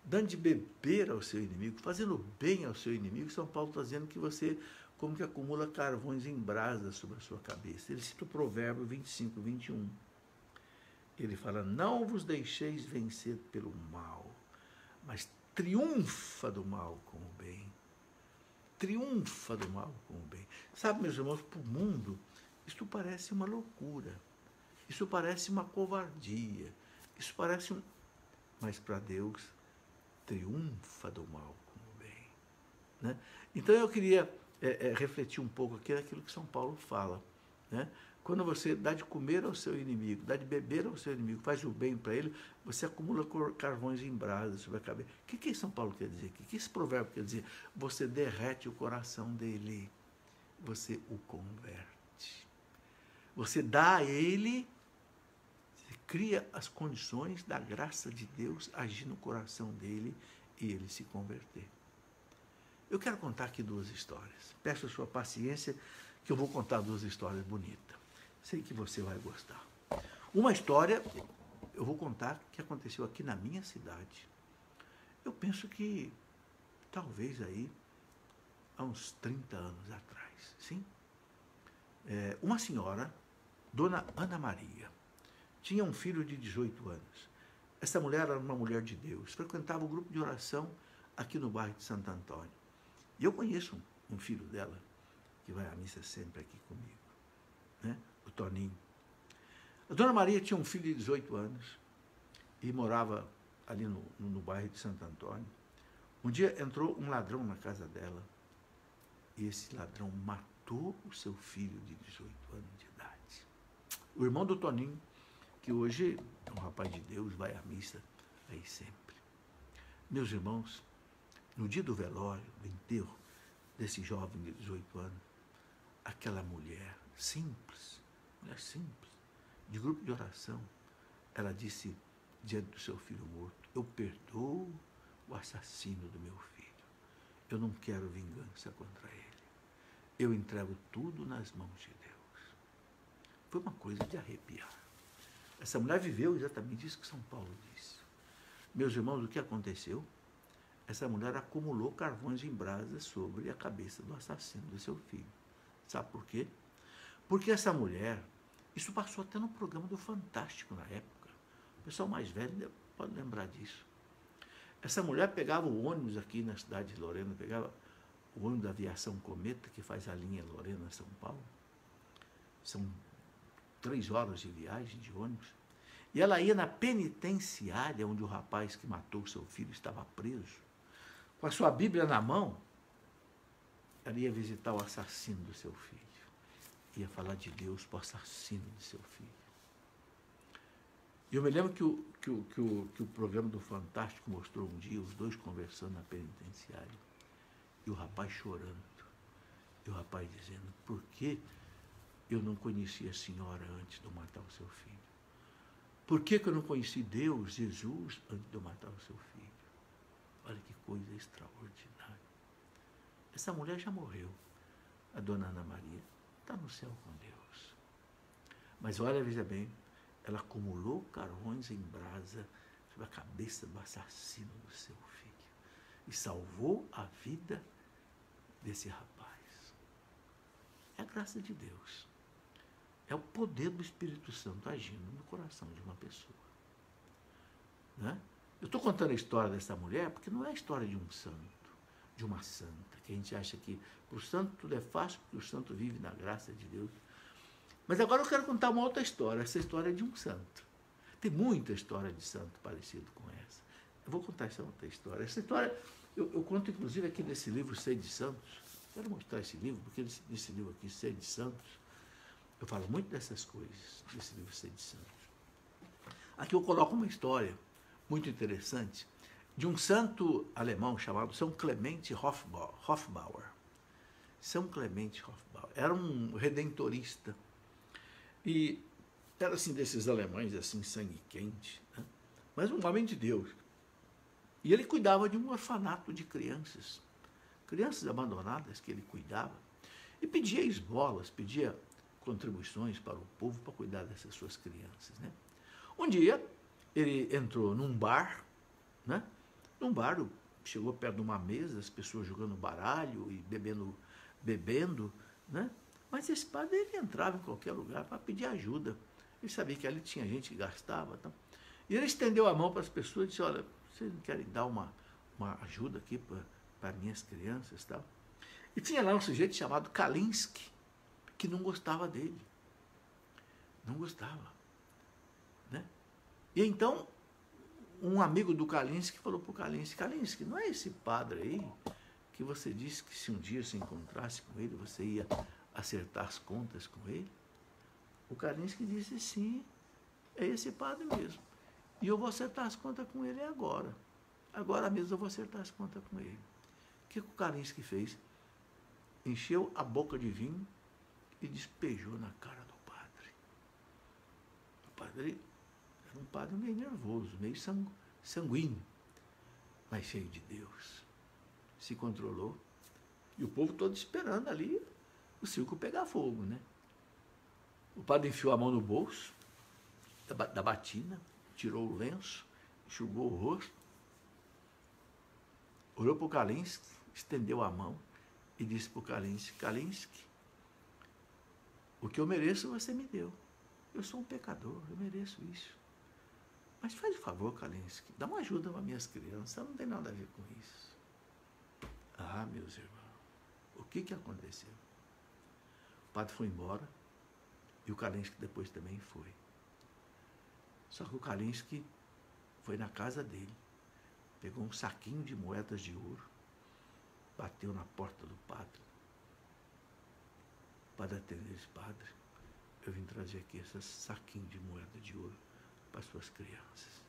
dando de beber ao seu inimigo, fazendo bem ao seu inimigo, São Paulo está dizendo que você como que acumula carvões em brasa sobre a sua cabeça. Ele cita o provérbio 25, 21. Ele fala, não vos deixeis vencer pelo mal, mas triunfa do mal com o bem. Triunfa do mal com o bem. Sabe, meus irmãos, para o mundo, isto parece uma loucura. Isso parece uma covardia. Isso parece um... Mas para Deus, triunfa do mal com o bem. Né? Então eu queria refletir um pouco aqui naquilo que São Paulo fala. Né? Quando você dá de comer ao seu inimigo, dá de beber ao seu inimigo, faz o bem para ele, você acumula carvões em brasa sobre a cabeça. O que São Paulo quer dizer aqui? O que esse provérbio quer dizer? Você derrete o coração dele. Você o converte. Você dá a ele, você cria as condições da graça de Deus agir no coração dele e ele se converter. Eu quero contar aqui duas histórias. Peço a sua paciência que eu vou contar duas histórias bonitas. Sei que você vai gostar. Uma história, eu vou contar que aconteceu aqui na minha cidade. Eu penso que talvez aí há uns 30 anos atrás, sim? Uma senhora, Dona Ana Maria, tinha um filho de 18 anos. Essa mulher era uma mulher de Deus, frequentava o grupo de oração aqui no bairro de Santo Antônio. E eu conheço um filho dela, que vai à missa sempre aqui comigo, né? O Toninho. A Dona Maria tinha um filho de 18 anos e morava ali no bairro de Santo Antônio. Um dia entrou um ladrão na casa dela e esse ladrão matou o seu filho de 18 anos de idade. O irmão do Toninho, que hoje é um rapaz de Deus, vai à missa aí sempre. Meus irmãos, no dia do velório, do enterro desse jovem de 18 anos, aquela mulher simples, de grupo de oração, ela disse diante do seu filho morto, eu perdoo o assassino do meu filho. Eu não quero vingança contra ele. Eu entrego tudo nas mãos de Deus. Foi uma coisa de arrepiar. Essa mulher viveu exatamente isso que São Paulo disse. Meus irmãos, o que aconteceu? Essa mulher acumulou carvões em brasa sobre a cabeça do assassino do seu filho. Sabe por quê? Porque essa mulher, isso passou até no programa do Fantástico na época. O pessoal mais velho pode lembrar disso. Essa mulher pegava o ônibus aqui na cidade de Lorena, pegava o ônibus da Aviação Cometa, que faz a linha Lorena-São Paulo. São 3 horas de viagem de ônibus. E ela ia na penitenciária, onde o rapaz que matou o seu filho estava preso. Com a sua Bíblia na mão, ela ia visitar o assassino do seu filho. Ia falar de Deus para o assassino de seu filho. E eu me lembro que o programa do Fantástico mostrou um dia os dois conversando na penitenciária. E o rapaz chorando. E o rapaz dizendo, por que eu não conheci a senhora antes de eu matar o seu filho? Por que eu não conheci Deus, Jesus, antes de eu matar o seu filho? Olha que coisa extraordinária. Essa mulher já morreu, a Dona Ana Maria. Está no céu com Deus. Mas olha, veja bem, ela acumulou carvões em brasa sobre a cabeça do assassino do seu filho e salvou a vida desse rapaz. É a graça de Deus. É o poder do Espírito Santo agindo no coração de uma pessoa. Né? Eu estou contando a história dessa mulher porque não é a história de um santo, de uma santa, que a gente acha que para o santo tudo é fácil, porque o santo vive na graça de Deus. Mas agora eu quero contar uma outra história, essa história é de um santo. Tem muita história de santo parecido com essa. Eu vou contar essa outra história. Essa história eu conto inclusive aqui nesse livro, Sede de Santos. Quero mostrar esse livro, porque nesse livro aqui, Sede de Santos, eu falo muito dessas coisas, desse livro Sede de Santos. Aqui eu coloco uma história muito interessante de um santo alemão chamado São Clemente Hofbauer. São Clemente Hofbauer. Era um redentorista. E era assim desses alemães, assim, sangue quente, né? Mas um homem de Deus. E ele cuidava de um orfanato de crianças abandonadas que ele cuidava. E pedia esmolas, pedia contribuições para o povo para cuidar dessas suas crianças, né? Um dia, ele entrou num bar, né? Num bar, chegou perto de uma mesa, as pessoas jogando baralho e bebendo bebendo, né? Mas esse padre, ele entrava em qualquer lugar para pedir ajuda. Ele sabia que ali tinha gente que gastava. Tá? E ele estendeu a mão para as pessoas e disse, olha, vocês não querem dar uma ajuda aqui para minhas crianças? Tá? E tinha lá um sujeito chamado Kalinsky, que não gostava dele. Não gostava. Né? E então, um amigo do Kalinsky falou para o Kalinsky, Kalinsky, não é esse padre aí que você disse que se um dia se encontrasse com ele, você ia acertar as contas com ele? O Kalinsky disse, sim, é esse padre mesmo. E eu vou acertar as contas com ele agora. Agora mesmo eu vou acertar as contas com ele. O que o Kalinsky fez? Encheu a boca de vinho e despejou na cara do padre. O padre era um padre meio nervoso, meio sanguíneo, mas cheio de Deus. Se controlou. E o povo todo esperando ali o circo pegar fogo, né? O padre enfiou a mão no bolso da batina, tirou o lenço, enxugou o rosto, olhou para o Kalinsky, estendeu a mão e disse para o Kalinsky, Kalinsky, o que eu mereço você me deu. Eu sou um pecador, eu mereço isso. Mas faz o favor, Kalinsky, dá uma ajuda para minhas crianças, não tem nada a ver com isso. Ah, meus irmãos, o que aconteceu? O padre foi embora e o Kalinsky depois também foi. Só que o Kalinsky foi na casa dele, pegou um saquinho de moedas de ouro, bateu na porta do padre. O padre atendeu esse padre. Eu vim trazer aqui esse saquinho de moeda de ouro para as suas crianças.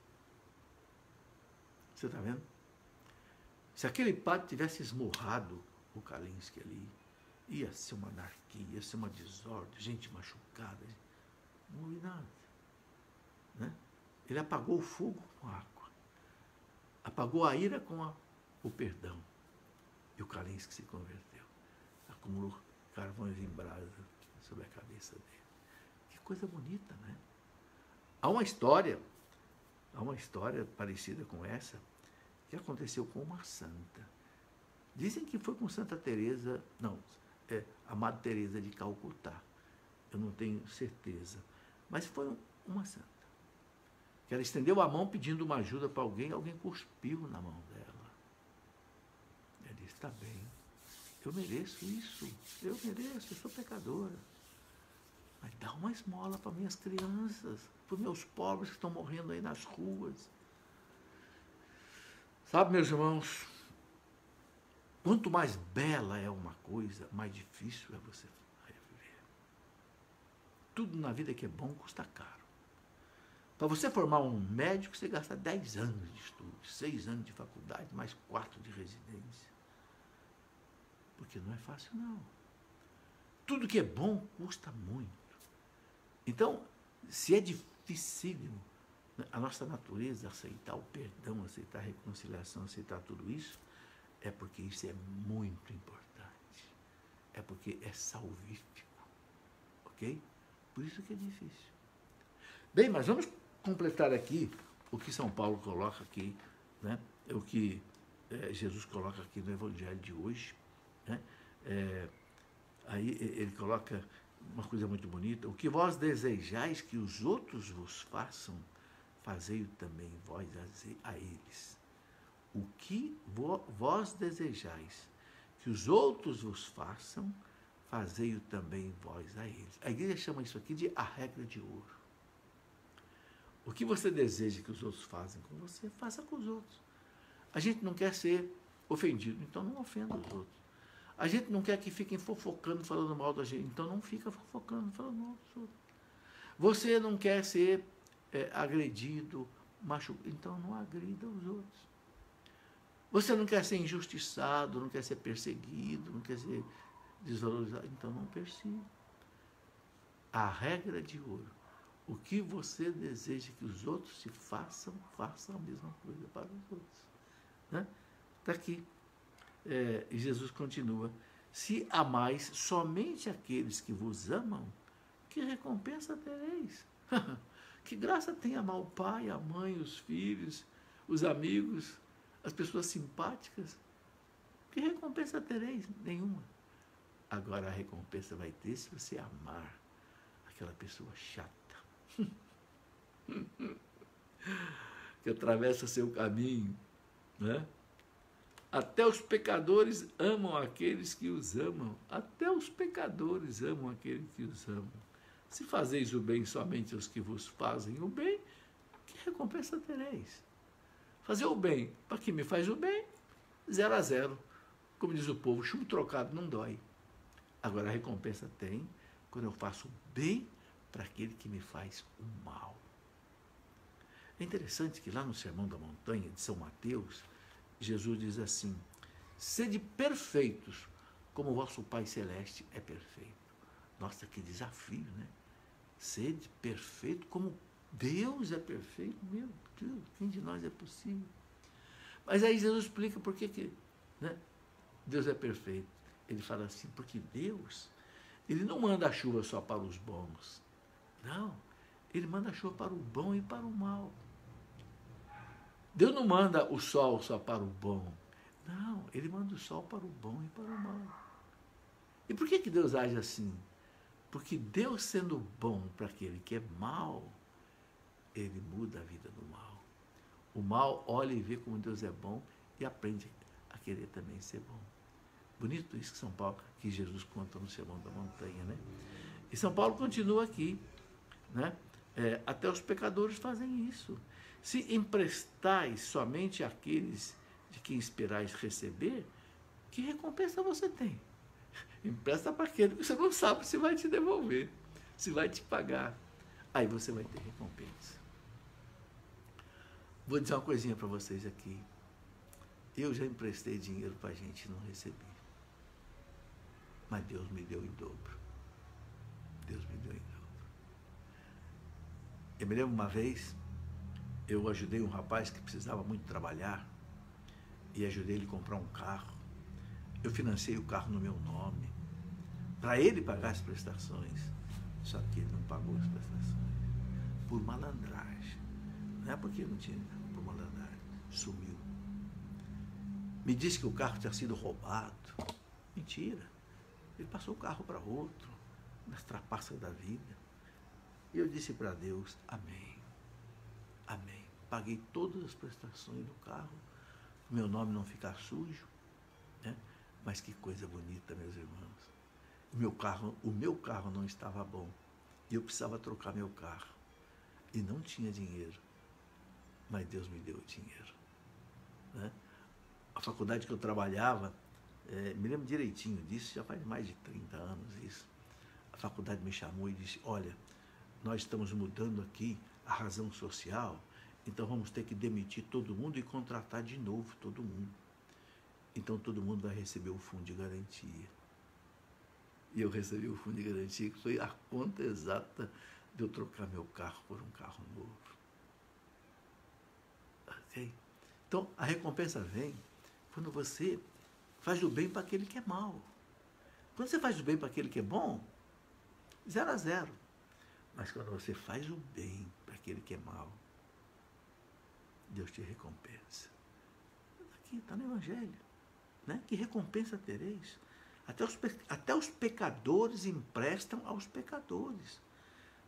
Você está vendo? Se aquele padre tivesse esmurrado o Kalinsky ali, ia ser uma anarquia, ia ser uma desordem, gente machucada. Não houve nada. Né? Ele apagou o fogo com a água. Apagou a ira com o perdão. E o Kalinsky se converteu. Acumulou carvões em brasa sobre a cabeça dele. Que coisa bonita, né? Há uma história parecida com essa, que aconteceu com uma santa. Dizem que foi com Santa Teresa, não, a Madre Teresa de Calcutá. Eu não tenho certeza. Mas foi uma santa. Que ela estendeu a mão pedindo uma ajuda para alguém cuspiu na mão dela. Ela disse, está bem, eu mereço isso, eu sou pecadora. Mas dá uma esmola para minhas crianças, para os meus pobres que estão morrendo aí nas ruas. Sabe, meus irmãos, quanto mais bela é uma coisa, mais difícil é você viver. Tudo na vida que é bom custa caro. Para você formar um médico, você gasta 10 anos de estudo, 6 anos de faculdade, mais 4 de residência. Porque não é fácil, não. Tudo que é bom custa muito. Então, se é dificílimo a nossa natureza aceitar o perdão, aceitar a reconciliação, aceitar tudo isso, é porque isso é muito importante. É porque é salvífico. Ok? Por isso que é difícil. Bem, mas vamos completar aqui o que São Paulo coloca aqui, né? O que Jesus coloca aqui no Evangelho de hoje. Né? Aí ele coloca uma coisa muito bonita. O que vós desejais que os outros vos façam, fazei-o também vós a eles. O que vós desejais que os outros vos façam, fazei-o também vós a eles. A igreja chama isso aqui de a regra de ouro. O que você deseja que os outros façam com você, faça com os outros. A gente não quer ser ofendido, então não ofenda os outros. A gente não quer que fiquem fofocando, falando mal da gente, então não fica fofocando, falando mal dos outros. Você não quer ser agredido, machucado, então não agrida os outros. Você não quer ser injustiçado, não quer ser perseguido, não quer ser desvalorizado, então não persiga. A regra de ouro. O que você deseja que os outros te façam, façam a mesma coisa para os outros. Né? Está aqui. E Jesus continua, se amais somente aqueles que vos amam, que recompensa tereis? Que graça tem amar o pai, a mãe, os filhos, os amigos, as pessoas simpáticas? Que recompensa tereis? Nenhuma. Agora a recompensa vai ter se você amar aquela pessoa chata que atravessa seu caminho, né? Até os pecadores amam aqueles que os amam. Até os pecadores amam aqueles que os amam. Se fazeis o bem somente aos que vos fazem o bem, que recompensa tereis? Fazer o bem para quem me faz o bem, 0 a 0. Como diz o povo, chumbo trocado não dói. Agora a recompensa tem quando eu faço o bem para aquele que me faz o mal. É interessante que lá no Sermão da Montanha de São Mateus, Jesus diz assim: sede perfeitos, como o vosso Pai Celeste é perfeito. Nossa, que desafio, né? Sede perfeito como Deus é perfeito. Meu Deus, quem de nós é possível? Mas aí Jesus explica por que, né, Deus é perfeito. Ele fala assim, porque Deus, ele não manda a chuva só para os bons. Não, ele manda a chuva para o bom e para o mal. Deus não manda o sol só para o bom. Não, ele manda o sol para o bom e para o mal. E por que Deus age assim? Porque Deus, sendo bom para aquele que é mal, ele muda a vida do mal. O mal olha e vê como Deus é bom e aprende a querer também ser bom. Bonito isso que Jesus conta no Sermão da Montanha, né? E São Paulo continua aqui, né? Até os pecadores fazem isso. Se emprestais somente àqueles de quem esperais receber, que recompensa você tem? Empresta para aquele que você não sabe se vai te devolver, se vai te pagar. Aí você vai ter recompensa. Vou dizer uma coisinha para vocês aqui. Eu já emprestei dinheiro para a gente e não recebi. Mas Deus me deu em dobro. Deus me deu em dobro. Eu me lembro uma vez, eu ajudei um rapaz que precisava muito trabalhar e ajudei ele a comprar um carro. Eu financiei o carro no meu nome, para ele pagar as prestações. Só que ele não pagou as prestações. Por malandragem. Não é porque não tinha, por malandragem. Sumiu. Me disse que o carro tinha sido roubado. Mentira. Ele passou o carro para outro, nas trapaças da vida. E eu disse para Deus, amém. Amém. Paguei todas as prestações do carro, meu nome não ficar sujo, né? Mas que coisa bonita, meus irmãos. O meu carro não estava bom. E eu precisava trocar meu carro. E não tinha dinheiro. Mas Deus me deu o dinheiro, né? A faculdade que eu trabalhava, me lembro direitinho disso, já faz mais de 30 anos isso. A faculdade me chamou e disse, olha, nós estamos mudando aqui a razão social, então vamos ter que demitir todo mundo e contratar de novo todo mundo. Então todo mundo vai receber o fundo de garantia. E eu recebi o fundo de garantia, que foi a conta exata de eu trocar meu carro por um carro novo. Ok? Então a recompensa vem quando você faz o bem para aquele que é mal. Quando você faz o bem para aquele que é bom, 0 a 0. Mas quando você faz o bem para aquele que é mal, Deus te recompensa. Aqui está no Evangelho, né? Que recompensa tereis? Até os pecadores emprestam aos pecadores,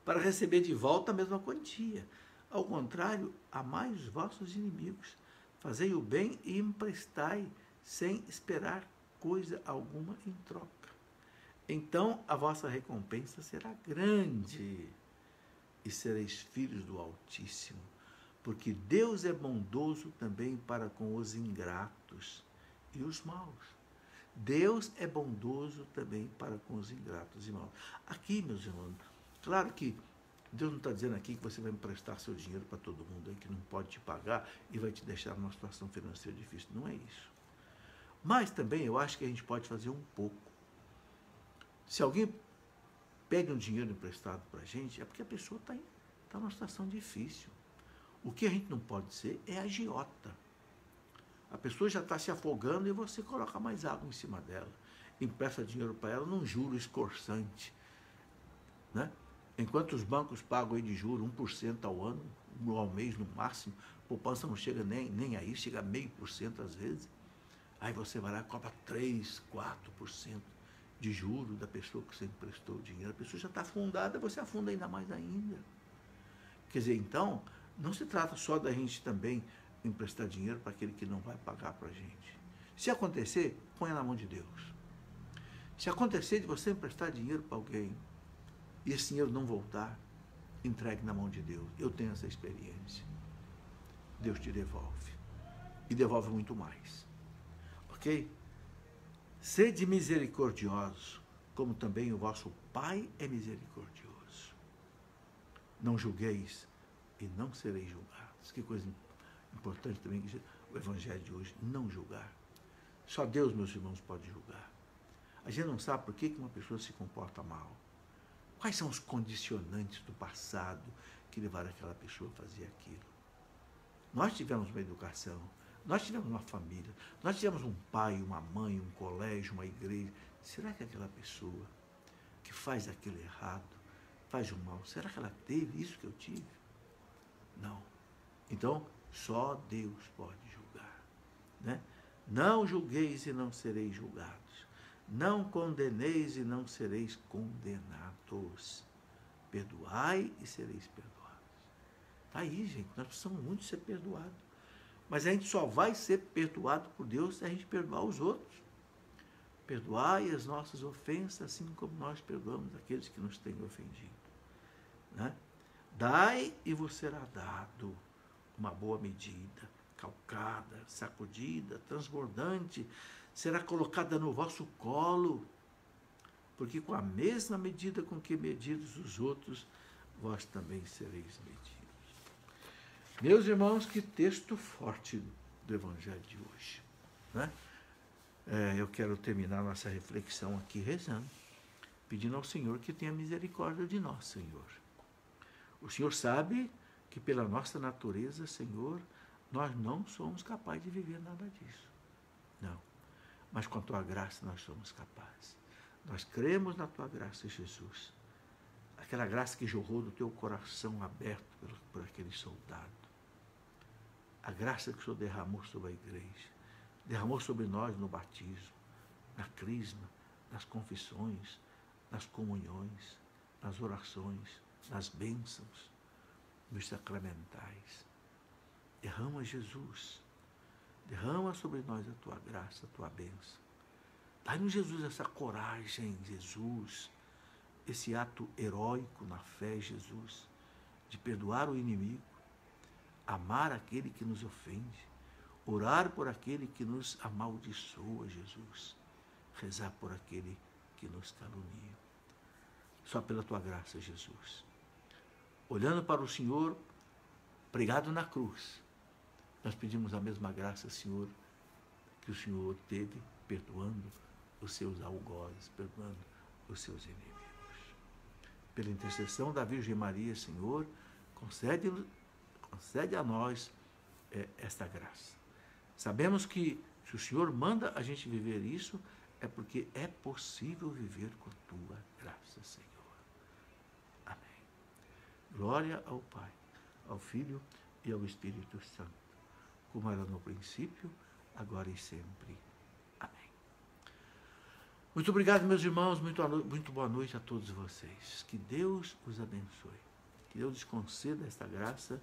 para receber de volta a mesma quantia. Ao contrário, amai os vossos inimigos, fazei o bem e emprestai, sem esperar coisa alguma em troca. Então a vossa recompensa será grande, e sereis filhos do Altíssimo, porque Deus é bondoso também para com os ingratos e os maus. Deus é bondoso também para com os ingratos e maus. Aqui, meus irmãos, claro que Deus não está dizendo aqui que você vai emprestar seu dinheiro para todo mundo aí que não pode te pagar e vai te deixar numa situação financeira difícil. Não é isso. Mas também eu acho que a gente pode fazer um pouco. Se alguém pede um dinheiro emprestado para a gente, é porque a pessoa está numa situação difícil. O que a gente não pode ser é agiota. A pessoa já está se afogando e você coloca mais água em cima dela. Empresta dinheiro para ela num juro escorçante, né? Enquanto os bancos pagam aí de juros 1% ao ano, ao mês no máximo, a poupança não chega nem aí, chega a 0,5% às vezes. Aí você vai lá e cobra 3%, 4%. de juro da pessoa que você emprestou o dinheiro. A pessoa já está afundada, você afunda ainda mais ainda. Quer dizer, então, não se trata só da gente também emprestar dinheiro para aquele que não vai pagar para a gente. Se acontecer, ponha na mão de Deus. Se acontecer de você emprestar dinheiro para alguém e esse dinheiro não voltar, entregue na mão de Deus. Eu tenho essa experiência. Deus te devolve. E devolve muito mais. Ok? Sede misericordiosos, como também o vosso Pai é misericordioso. Não julgueis e não sereis julgados. Que coisa importante também o Evangelho de hoje, não julgar. Só Deus, meus irmãos, pode julgar. A gente não sabe por que uma pessoa se comporta mal. Quais são os condicionantes do passado que levaram aquela pessoa a fazer aquilo? Nós tivemos uma educação, nós tivemos uma família, nós tivemos um pai, uma mãe, um colégio, uma igreja. Será que aquela pessoa que faz aquilo errado, faz o mal, será que ela teve isso que eu tive? Não. Então, só Deus pode julgar. Né? Não julgueis e não sereis julgados. Não condeneis e não sereis condenados. Perdoai e sereis perdoados. Está aí, gente. Nós precisamos muito ser perdoados. Mas a gente só vai ser perdoado por Deus se a gente perdoar os outros. Perdoai as nossas ofensas, assim como nós perdoamos aqueles que nos têm ofendido. Né? Dai e vos será dado uma boa medida, calcada, sacudida, transbordante, será colocada no vosso colo, porque com a mesma medida com que medidos os outros, vós também sereis medidos. Meus irmãos, que texto forte do Evangelho de hoje. Né? Eu quero terminar nossa reflexão aqui rezando, pedindo ao Senhor que tenha misericórdia de nós, Senhor. O Senhor sabe que pela nossa natureza, Senhor, nós não somos capazes de viver nada disso. Não. Mas com a Tua graça nós somos capazes. Nós cremos na Tua graça, Jesus. Aquela graça que jorrou do Teu coração aberto por aquele soldado. A graça que o Senhor derramou sobre a igreja. Derramou sobre nós no batismo, na crisma, nas confissões, nas comunhões, nas orações, nas bênçãos, nos sacramentais. Derrama, Jesus. Derrama sobre nós a Tua graça, a Tua bênção. Dai-nos, Jesus, essa coragem, Jesus, esse ato heróico na fé, Jesus, de perdoar o inimigo, amar aquele que nos ofende, orar por aquele que nos amaldiçoa, Jesus, rezar por aquele que nos calunia. Só pela Tua graça, Jesus. Olhando para o Senhor, pregado na cruz, nós pedimos a mesma graça, Senhor, que o Senhor teve, perdoando os seus algozes, perdoando os seus inimigos. Pela intercessão da Virgem Maria, Senhor, concede a nós esta graça. Sabemos que se o Senhor manda a gente viver isso, é porque é possível viver com a Tua graça, Senhor. Amém. Glória ao Pai, ao Filho e ao Espírito Santo, como era no princípio, agora e sempre. Amém. Muito obrigado, meus irmãos, muito boa noite a todos vocês. Que Deus os abençoe. Que Deus lhes conceda esta graça,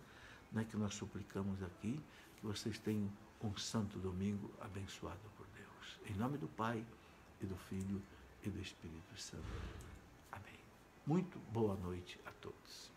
né, que nós suplicamos aqui, que vocês tenham um santo domingo abençoado por Deus. Em nome do Pai, e do Filho, e do Espírito Santo. Amém. Muito boa noite a todos.